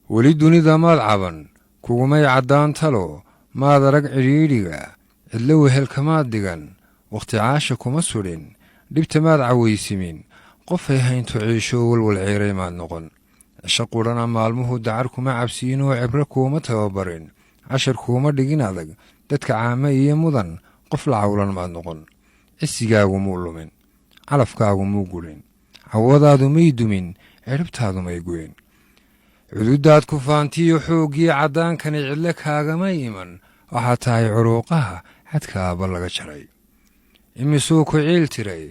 weli dunida maad caban kugumay caddaan talo maad arag cidhiidhiga cidlo wehelkamaad digan wakhti caasha kuma sudhin dhibta maad cawaysimin qofay haynto ciisho walwal ceeray maad noqon cisho qudhana maalmuhu dacar kuma cabsiinoo cibro kuuma tababarin cashar kuuma dhigin adag dadka caame iyo mudan qof la cawlan maad noqon cisigaagu muu lumin calafkaagu muu gudhin cawadaadu may dumin ciribtaadu may goyn cududaad ku faantiyo xooggii caddaankani cidle kaagama iman waxaa tahay curuuqaha xadka aabba laga jaray imisuu ku ciil tiray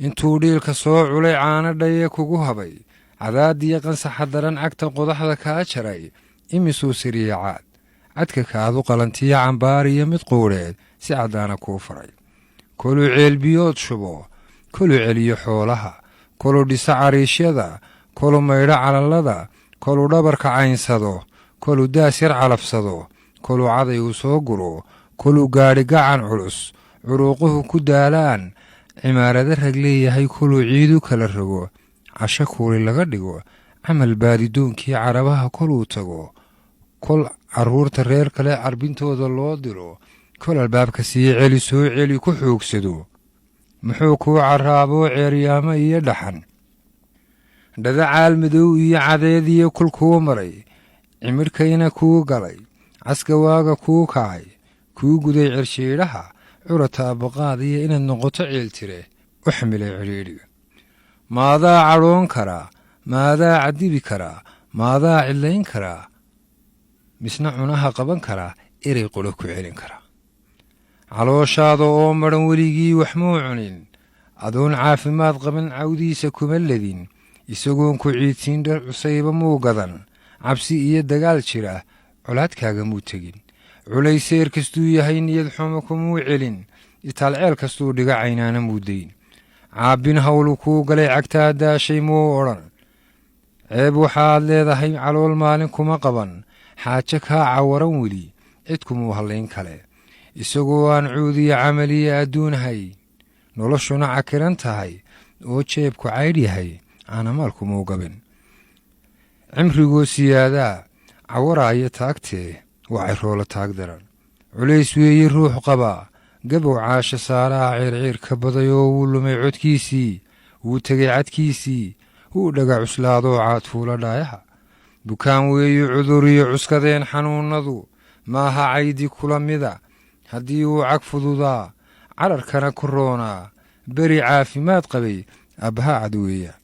intuu dhiilka soo culay caano dhaye kugu habay cadaadiyo qansaxa daran cagta qodaxda kaa jaray imisuu siriya caad cadka kaadu qalantiyo cambaariyo mid quudheed si caddaana kuu faray koluu ceelbiyood shubo koluu celiyo xoolaha koluu dhisa cariishyada koluu maydho calallada koluu dhabarka caynsado koluu daas yar calabsado koluu caday uu soo guro koluu gaadhi gacan culus curuuquhu ku daalaan cimaarada rag leeyahay koluu ciidu kala rogo casho kuuli laga dhigo camal baadidoonkii carabaha koluu tago kol carruurta reer kale carbintooda loo diro kol albaabka sii celi soo celi ku xoogsado muxuu kuu carraaboo ceeryaamo iyo dhaxan dhada caalmadow iyo cadeediyo kul kuu maray cimirkayna kuu galay caska waaga kuu kacay kuu guday cirshiidhaha curata abbaqaadiyo inaad noqoto ciiltire u xamilay cidhiidhiga maadaa cadhoon karaa maadaa caddibi karaa maadaa cidlayn karaa misna cunaha qaban karaa eray qolo ku celin karaa calooshaada oo madhan weligii wax muu cunin adoon caafimaad qaban cawdiisa kuma ledin isagoon ku ciidsiin dhar cusayba muu gadan cabsi iyo dagaal jira colaadkaaga muu tegin culayseer kastuu yahay niyad xumo kumuu celin itaalceel kastuu dhiga caynaana muu dayn caabbin hawlu kuu galay cagtaa daashay muu odhan ceeb waxaad leedahay calool maalin kuma qaban xaajo kaa cawaran weli cid kumuu hallayn kale isagoo aan cuudiyo camaliya adduunhay noloshuna cakiran tahay oo jeebku caydh yahay aanamaalkumuu gabin cimrigoo siyaadaa cawaraaya taagtee waa ciroola taag daran culays weeye ruux qabaa gabow caasha saaraha ciirciir ka badayoo wuu lumay codkiisii wuu tegay cadkiisii wuu dhaga cuslaadoo caadfuula dhaayaha bukaan weeye cuduriyo cuskadeen xanuunnadu maaha caydi kula mida haddii uu cag fududaa cararkana ku roonaa beri caafimaad qabay abbaha cad weeyaan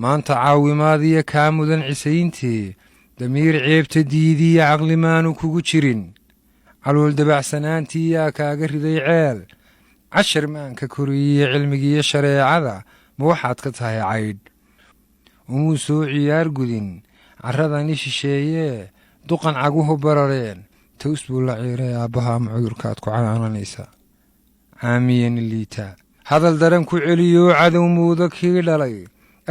maanta caawimaadiyo kaa mudan cisayntee damiir ceebta diidiya caqlimaanu kugu jirin calool dabacsanaantiiyaa kaaga riday ceel cashar maanka koriyiyo cilmigiiyo shareecada ma waxaad ka tahay caydh umuu soo ciyaar gudin carradani shisheeyee duqan caguhu barareen tows buu la ciiray aabbaha ama cudurkaad ku canaananaysa caamiyani liitaa hadal daran ku celiyoo cadow muuda kii dhalay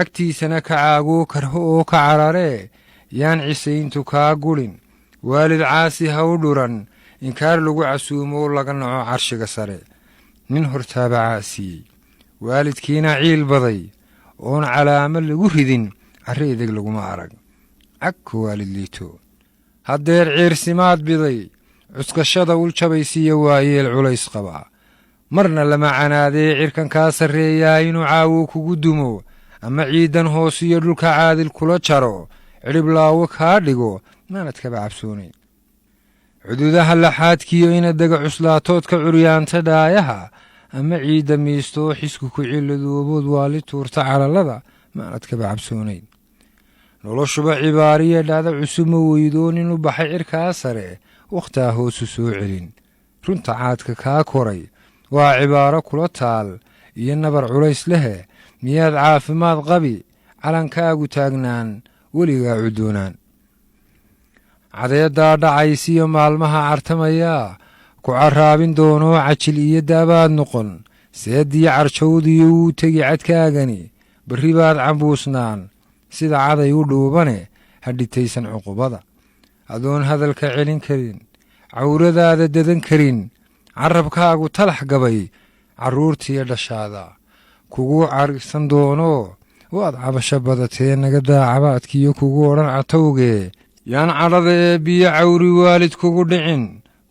agtiisana ka caagoo karho oo ka cararee yaan cisayntu kaa gudhin waalid caasi ha u dhuran inkaar lagu casuumoo laga naco carshiga sare nin hortaaba caasiyey waalidkiina ciil baday oon calaamo lagu ridin carre edeg laguma arag cagka waalid liito haddeer ciirsimaad biday cuskashada ul jabaysiiyo waayeel culays qabaa marna lama canaadee cirkan kaa sarreeyaa inuu caawo kugu dumo ama ciidan hoosiyo dhulka caadil kula jaro cidhib laawo kaa dhigo maanad kaba cabsoonayn cududaha laxaadkiyo inaad daga cuslaatoodka curyaanta dhaayaha ama ciidda miistoo xisku ku ciladoobood waali tuurta calallada maanad kaba cabsoonayn noloshuba cibaariya dhacda cusubma weydoonin u baxay cirkaa sare wakhtaa hoosu soo celin runta caadka kaa koray waa cibaaro kula taal iyo nabar culays lehe miyaad caafimaad qabi calankaagu taagnaan weligaa cudoonaan cadeeddaa dhacaysiyo maalmaha cartamayaa ku carraabin doonoo cajil iyo daabaad noqon seediyo carjawdiyo wuu tegi cadkaagani barri baad cambuusnaan sida caday u dhuubane hadhitaysan cuqubada adoon hadalka celin karin cawradaada dadan karin carrabkaagu talax gabay carruurtiiyo dhashaada kugu carigsan doonoo waad cabasho badatee naga daacabaadkiiyo kugu odhan catowgee yaan cadhada ee biyo cawri waalid kugu dhicin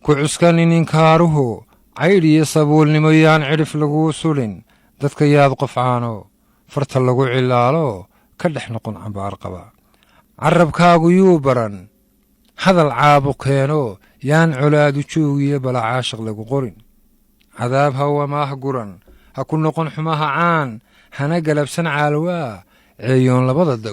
ku cuskanin inkaaruhu caydh iyo sabuulnimo yaan cidhif laguu sudhin dadka yaad qof caano farta lagu cilaalo ka dhex noqon cambaar qaba carrabkaagu yuu baran hadal caabu keeno yaan colaadu joogiyo bala caashiq lagu qorin cadaab hawamaah guran ha ku noqon xumaha caan hana galabsan caalwaa ceeyoon labada dag